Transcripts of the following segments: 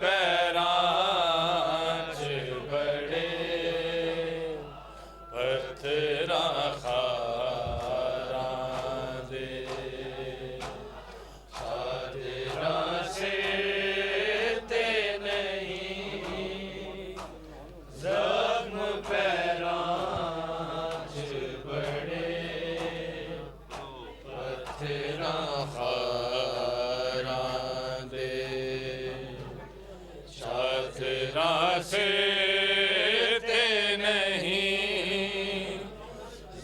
पैरां च बड़े पत्थरां खारां दे चादरां सिर ते नहीं जख्म पैरां च बड़े पत्थरां खारां दे चादरां सिर ते नहीं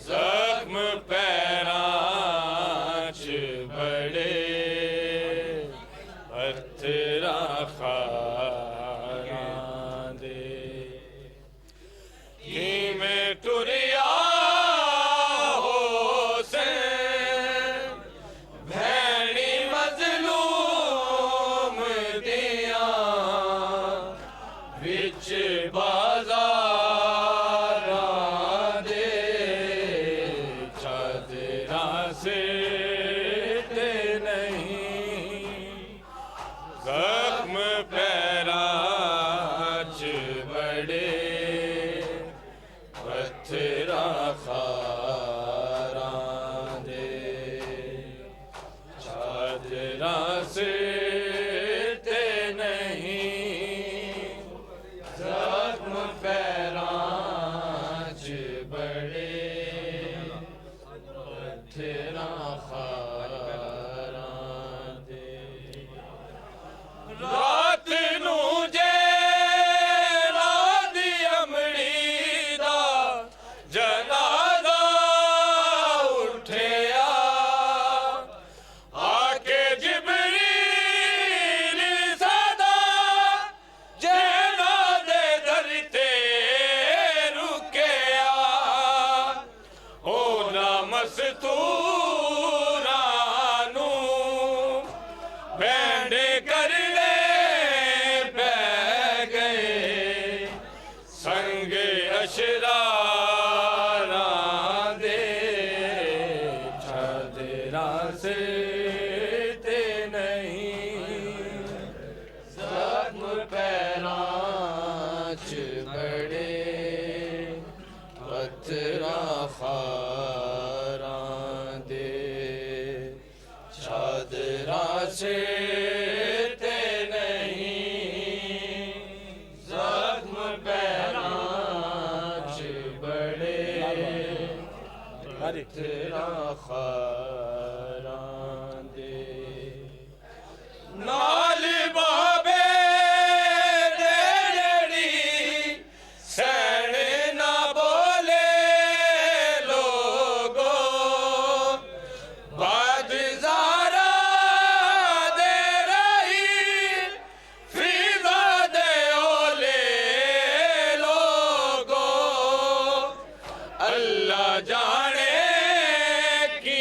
जख्म पैरां च बड़े पत्थरां खारां दे किवें टुरिया हुसैन भैणी मज़लूम दियां विच बाज़ारां दे चादरां सिर ते नहीं जख्म पैरां च बड़े पत्थरां खारां दे चादरां सिर ते नहीं जख्म पैरां च बड़े पत्थरां खारां दे रात नू जे राधी अमड़ी दा जनाजा उठिया आके जिबरील सदा जना दे दर ते रुकिया होना मस्तूरां नू बैंड कर ले पै गए संग अशरारां दे चादरां सिर ते नहीं जख्म पैरां च बड़े पत्थरां खारां दे चादरां सिर ते नहीं जख्म पैरां च बड़े पत्थरां खारां दे नाल बाबे दे जेड़ी सैन ना बोले लोगो बाद ज़ारा दे रही फिज़ा दे ओले लोगो अल्लाह जाने की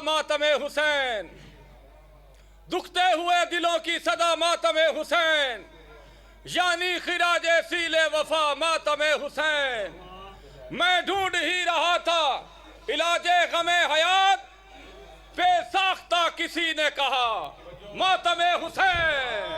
मातमे हुसैन, दुखते हुए दिलों की सदा मातमे हुसैन, यानी खिराजे सीले वफा मातमे हुसैन। मैं ढूंढ ही रहा था इलाजे गमे हयात, बेसाख्ता किसी ने कहा मातमे हुसैन।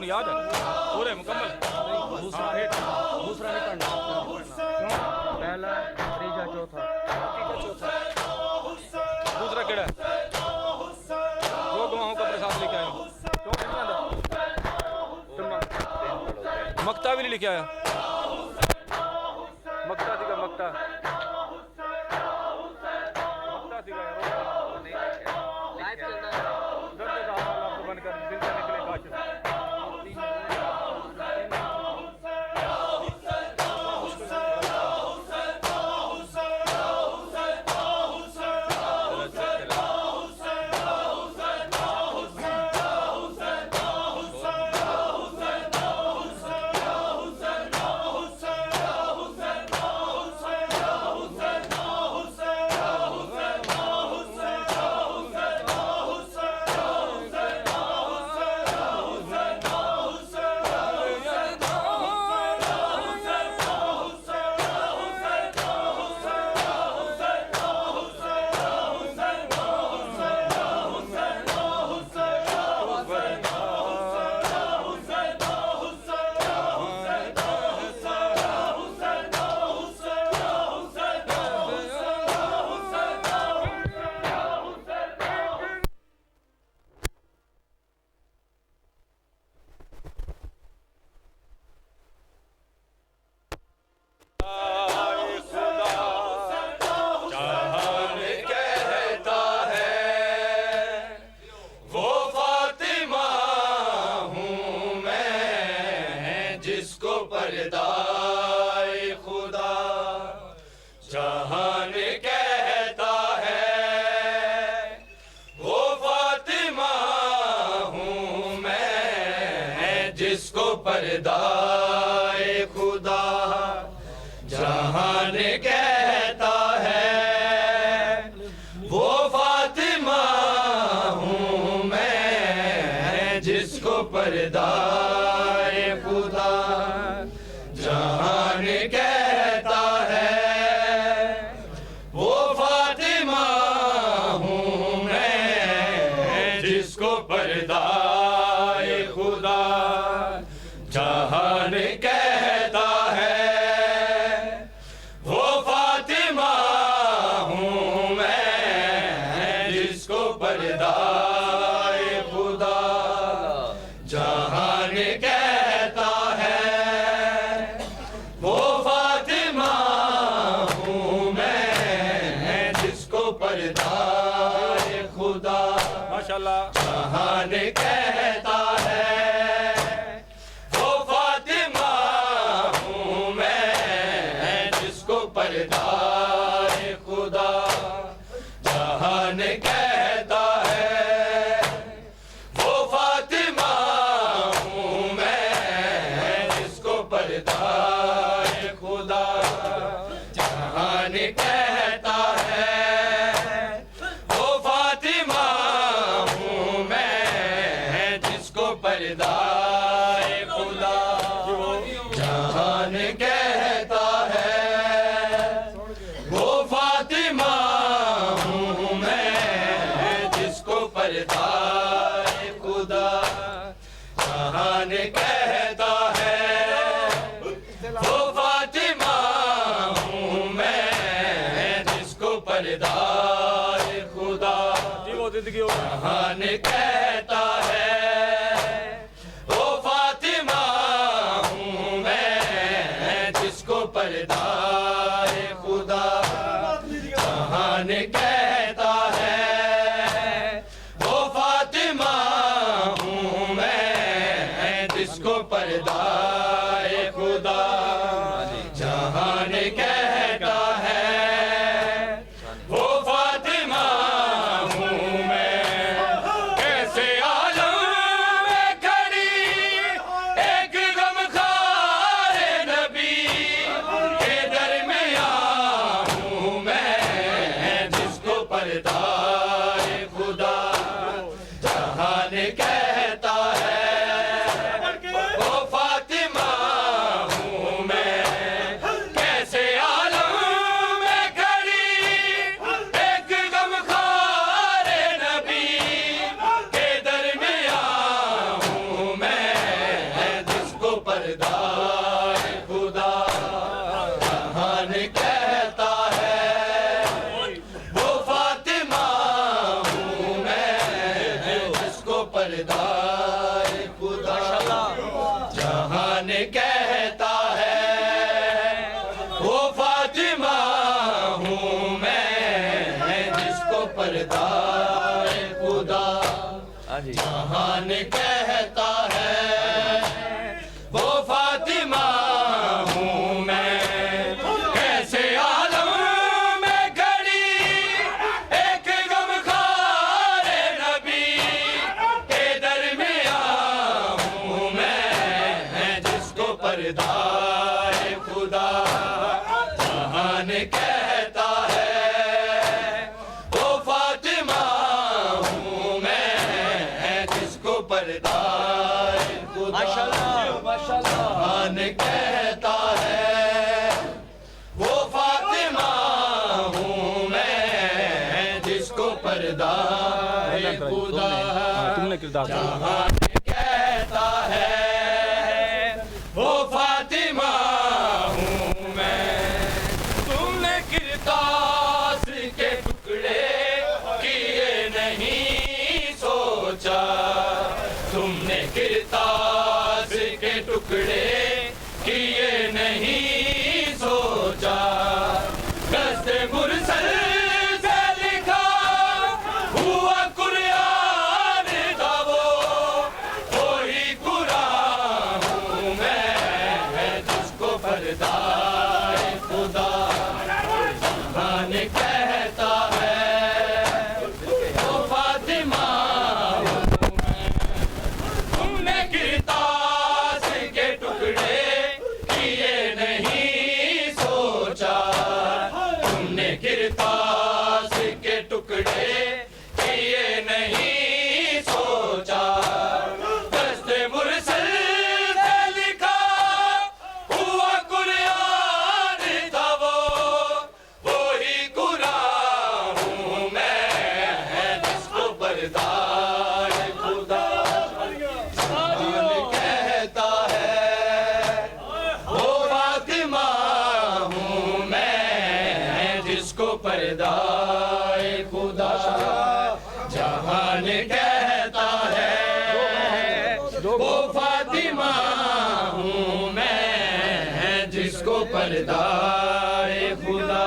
याद है पूरे मुकम्मल। दूसरा नहीं पढ़ना, पहला तीसरा चौथा दूसरा केड़ा दो गवाहों का प्रसाद लेके आया। मक्ता भी नहीं लेके आया। मक्ता थी का मक्ता बनकर दिल से निकले काश। जिसको पर्दाए खुदा जहान कहता है, वो फातिमा हूँ मैं जिसको पर्दाए खुदा जहान कहता है। वो फातिमा हूँ मैं जिसको पर्दाए खुदा जहान कहता है। वो फातिमा हूँ मैं जिसको पर्दाए खुदा जहान कहता है। वो फातिमा हूँ मैं जिसको पर्दाए खुदा माशाल्लाह जहान कहता है। पर्दाए खुदा जहान कहता है। वो फातिमा हूँ मैं जिसको पर्दाए खुदा जहान कहता है। वो फातिमा हूँ मैं जिसको पर्दाए खुदा जहान कहता है। पर्दाए खुदा जहान कहता है। वो कहता है ओ फातिमा हूँ मैं जिसको पर्दाए खुदा जहान कहता है ओ फातिमा हूँ मैं जिसको पर्दाए खुदा जहान कहता है वो फातिमा हूँ मैं कैसे आलम में खड़ी एक गमखार नबी के दरमियां हूँ मैं जिसको पर्दाए खुदा जहान कहता है वो फातिमा हूँ मैं कैसे आलम में खड़ी एक गमखार नबी के दरमियां हूँ मैं जिसको पर्दाए खुदा जहान कहता है वो फातिमा हूँ मैं जिसको पर्दाए खुदा जहान कहता है वो फातिमा हूँ मैं जिसको पर्दाए खुदा जहान कहता है वो फातिमा हूँ मैं कैसे आलम में खड़ी एक गमखार नबी के दरमियां हूँ मैं जिसको पर्दाए खुदा जहान कहता है वो फातिमा हूँ मैं जिसको पर्दाए खुदा जहान कहता है वो फातिमा हूँ मैं जिसको पर्दाए खुदा तुमने किरदार जहान कहता है वो फातिमा हूँ मैं तुमने किरतास के टुकड़े किए नहीं सोचा तुमने किरतास के टुकड़े किए नहीं सोचा दस्ते मुरसल से लिखा हुआ कुरान था वो ही कुरान हूँ मैं जिसको पर्दाए खुदा जहान कहता है वो फातिमा हूँ मैं तुमने किरतास के टुकड़े किए नहीं सोचा तुमने किरतास के टुकड़े किए नहीं सोचा दस्ते मुरसल से लिखा हुआ कुरान था वो ही कुरान हूँ मैं जिसको पर्दाए खुदा जहान कहता है वो फातिमा हूँ मैं जिसको पर्दाए खुदा जहान कहता है वो फातिमा हूँ मैं जिसको पर्दाए खुदा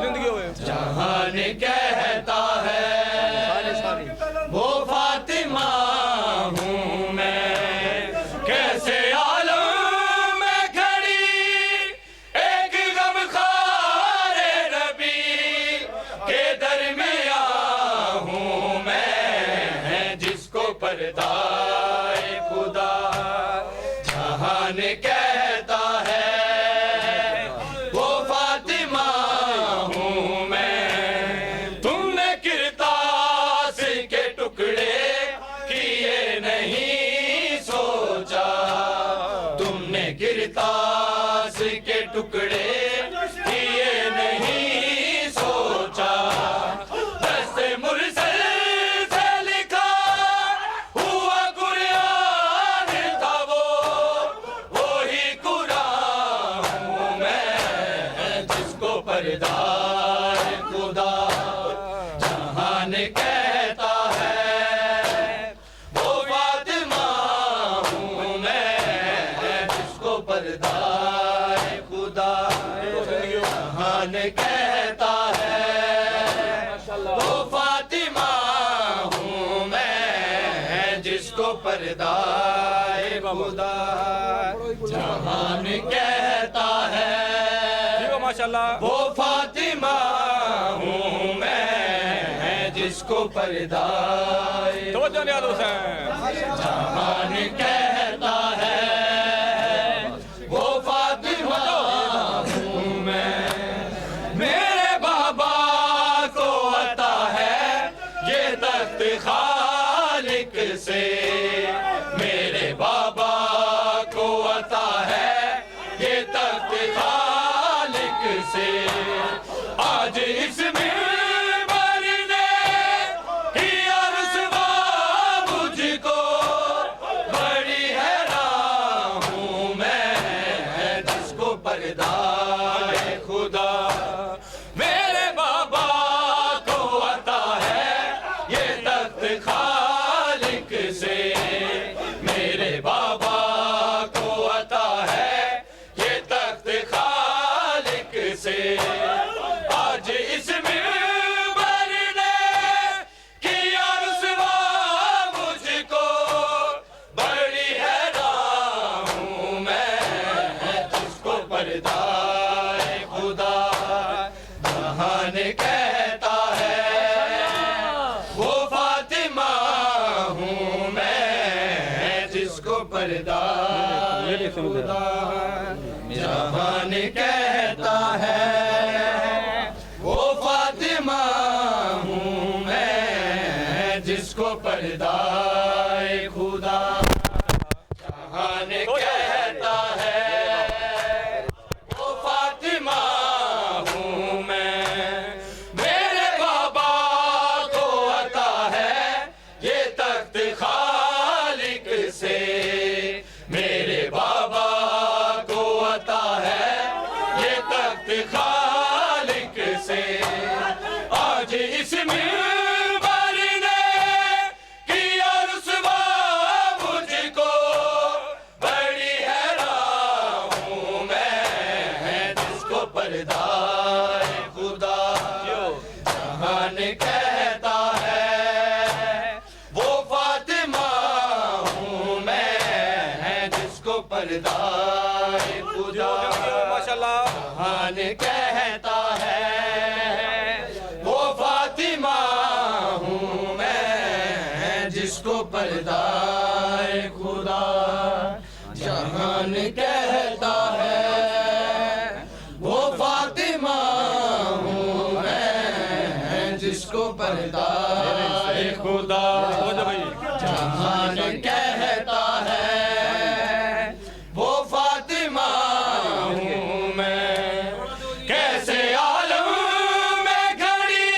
जिंदगी हो जहान कहता है वो फातिमा हूँ मैं कैसे आलम में खड़ी एक गमखार नबी के दरमियां हूँ मैं जिसको पर्दाए खुदा जहान कहता है वो फातिमा हूँ मैं तुमने किरतास के टुकड़े किए नहीं सोचा तुमने किरतास के टुकड़े किए नहीं सोचा दस्ते मुरसल से लिखा हुआ कुरान था वो ही कुरान हूँ मैं जिसको पर्दाए खुदा जहान कहता है जहान कहता है वो फातिमा हूँ मैं जिसको पर्दाए खुदा जहान कहता है माशाल्लाह वो फातिमा हूँ मैं जिसको पर्दाए तवज्जो नियाज़ हुसैन जहान कहता है वो फातिमा हूँ मैं मेरे बाबा को अता है ये तख्त खालिक से मेरे बाबा को अता है ये तख्त खालिक से आज इस मिंबर ने किया रुसवा मुझको बड़ी हैरान हूँ मैं जिसको पर्दाए खुदा मेरे बाबा को अता है ये तख्त खालिक से मेरे बाबा को अता है ये तख्त खालिक से आज इस मिंबर ने किया रुसवा मुझको बड़ी हैरान हूँ मैं जिसको पर्दाए खुदा जहान कहता है वो फातिमा हूँ मैं जिसको पर्दाए खुदा जहान कहता है वो फातिमा हूँ मैं जिसको पर्दाए खुदा जहान कहता है वो फातिमा हूँ मैं मेरे बाबा को अता है ये तख्त खालिक से मेरे बाबा को अता है ये तख्त खालिक से आज इस मिंबर ने किया रुसवा मुझको बड़ी हैरान हूँ मैं जिसको पर्दाए खुदा जहान कहता है वो फातिमा हूँ मैं जिसको पर्दाए खुदा माशाल्लाह जहान कहता है वो फातिमा हूँ मैं जिसको पर्दाए खुदा जहान कहता है वो फातिमा हूँ मैं जिसको पर्दाए खुदा जहान कहता है वो फातिमा हूँ मैं कैसे आलम में घड़ी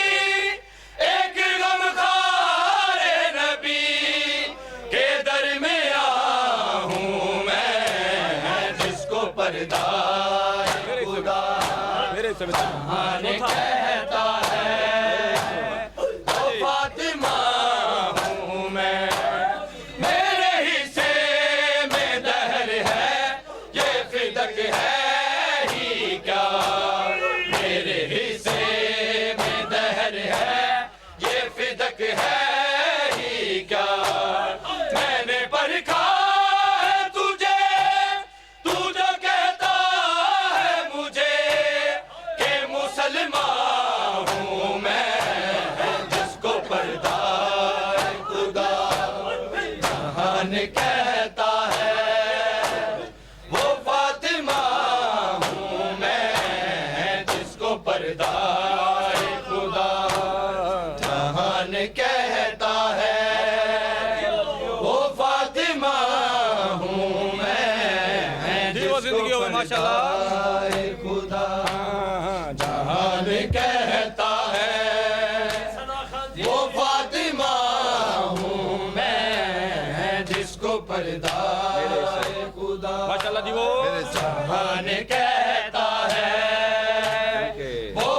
एक गमखारे नबी के दरमियां हूँ मैं जिसको पर्दाए खुदा मेरे से जहान कहता है वो फातिमा हूँ मैं मेरे हिस्से में दहर है ये फिदक है ही क्या मेरे हिस्से में दहर है ये फिदक है ही क्या मैंने परखा है तुझे तू जो कहता है मुझे कि मुसलमान हूँ मैं जिसको पर्दाए खुदा जहान कहता है वो फातिमा हूँ मैं जिसको पर्दाए खुदा जहान कहता है वो फातिमा हूँ मैं जी वो जिंदगी हो माशाल्लाह पर्दाए खुदा जहान कहता है वो फातिमा हूँ मैं जिसको पर्दाए खुदा माशाल्लाह जी वो जहान कहता है वो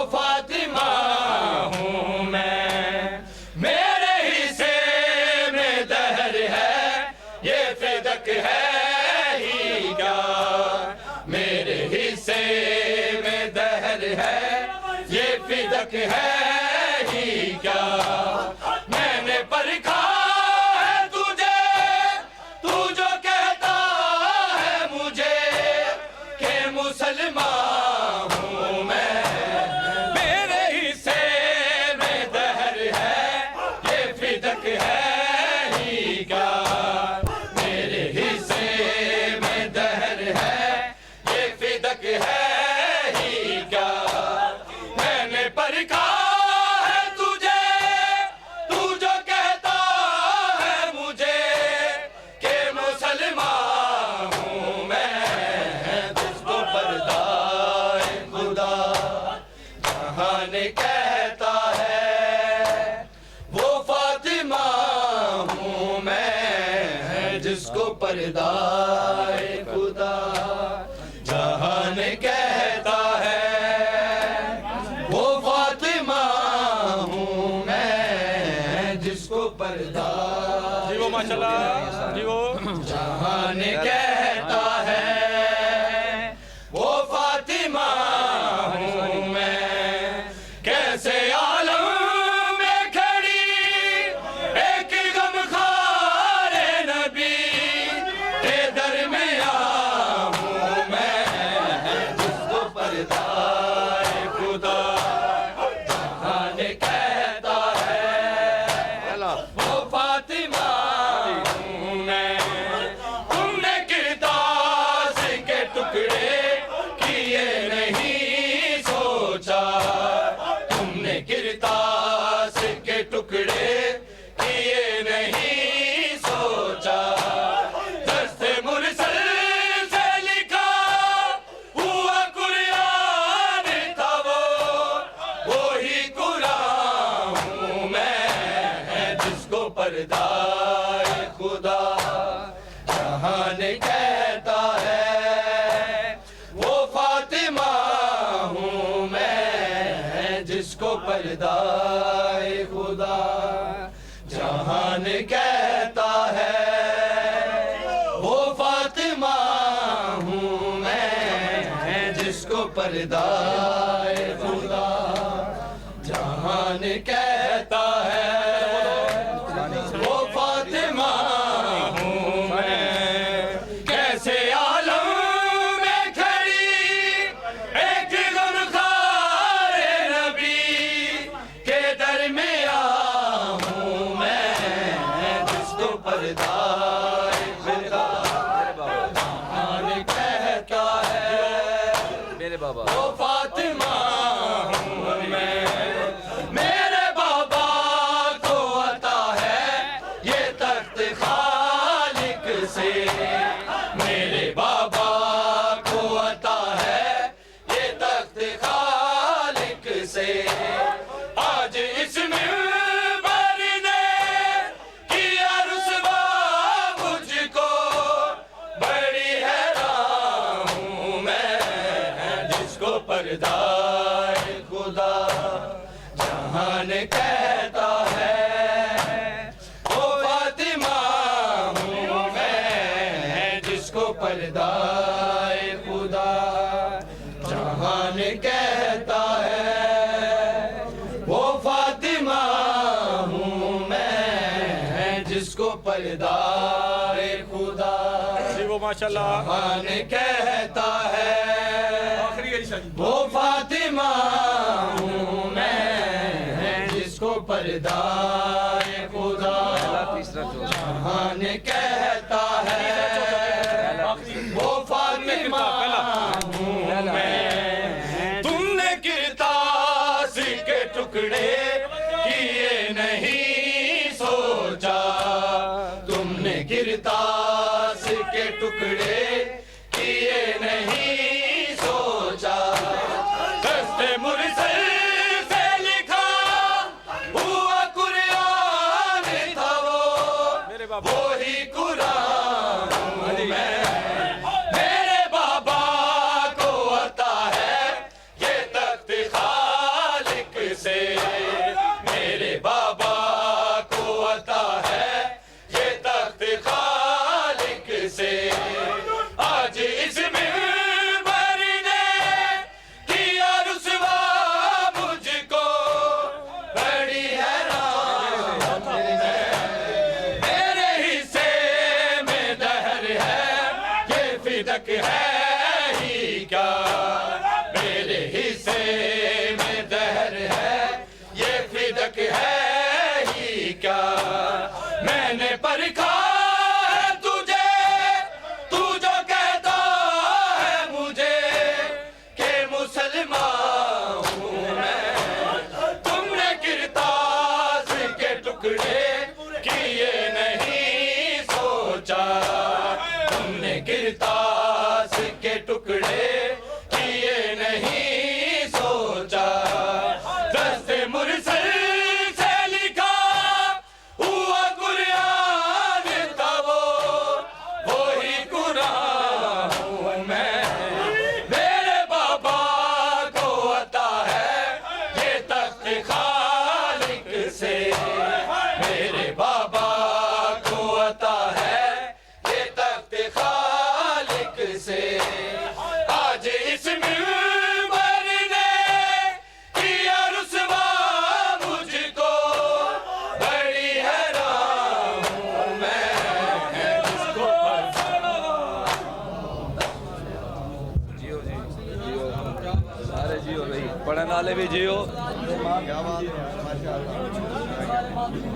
फिदक है ही क्या, मैंने परखा है तुझे, तू जो कहता है मुझे कि मुसलमान हूँ मैं, मेरे हिस्से में दहर है ये फिदक है ही क्या, मेरे हिस्से में दहर है ये फिदक है ही क्या, मैंने परखा है तुझे, तू जो कहता है मुझे कि मुसलमान हूँ मैं, जिसको पर्दाए खुदा जहान कहता है, वो फातिमा हूँ मैं, जिसको पर्दाए खुदा जहान कहता है, वो फातिमा हूँ मैं, जिसको पर्दा जी वो माशाल्लाह, जी वो जहान कहता है, वो फातिमा हूँ मैं, कैसे आलम में खड़ी एक गमखार नबी के दरमियां हूँ मैं, जिसको पर्दाए खुदा जहान कहता है, वो फातिमा हूँ मैं, तुमने किरदार के टुकड़े किए नहीं सोचा, तुमने किरदार के टुकड़े किए नहीं सोचा, दस्ते मुरसल से लिखा हुआ कुरान था वो ही कुरान हूँ मैं, जिसको पर्दाए खुदा जहान कहता है, वो फातिमा हूँ मैं, जिसको पर्दाए खुदा जहान कहता है, वो फातिमा हूँ मैं, जिसको पर्दाए खुदा जहान कहता है, वो फातिमा हूँ मैं, कैसे आलम में खड़ी एक गमखार नबी के दरमियां हूँ मैं, जिसको पर्दाए खुदा जहान कहता है, मेरे बाबा वो फातिमा हूँ मैं, मेरे बाबा को अता है ये तख्त खालिक से, मेरे बाबा को अता है ये तख्त खालिक से, आज इस मिंबर ने किया रुसवा मुझको, बड़ी हैरान हूँ मैं, जिसको पर्दाए खुदा जहान कहता है, वो फातिमा हूँ मैं, जिसको पर्दाए खुदा जहान कहता है, वो फातिमा हूँ मैं, जिसको पर्दाए खुदा जी वो माशाल्लाह, जहान कहता है, आखिरी अरीसा जी वो फातिमा हूँ मैं, जिसको पर्दाए खुदा जहान कहता है, वो फातिमा हूँ मैं, तुमने किरतास के टुकड़े किए नहीं सोचा, तुमने किरतास के टुकड़े किए नहीं सोचा, दस्ते मुरसल से लिखा हुआ कुरान था मेरे बाबा वो ही कुरान हूँ मैं, मेरे बाबा को अता है ये तख्त खालिक से, मेरे बाबा को अता है ये तख्त खालिक से, इस मिंबर ने किया रुसवा मुझको, बड़ी हैरान हूं मैं इसको जियो जी जियो, सारे जियो भाई, पढ़ने वाले भी जियो।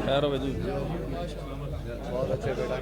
खैर हो भाई, बहुत अच्छे बेटा।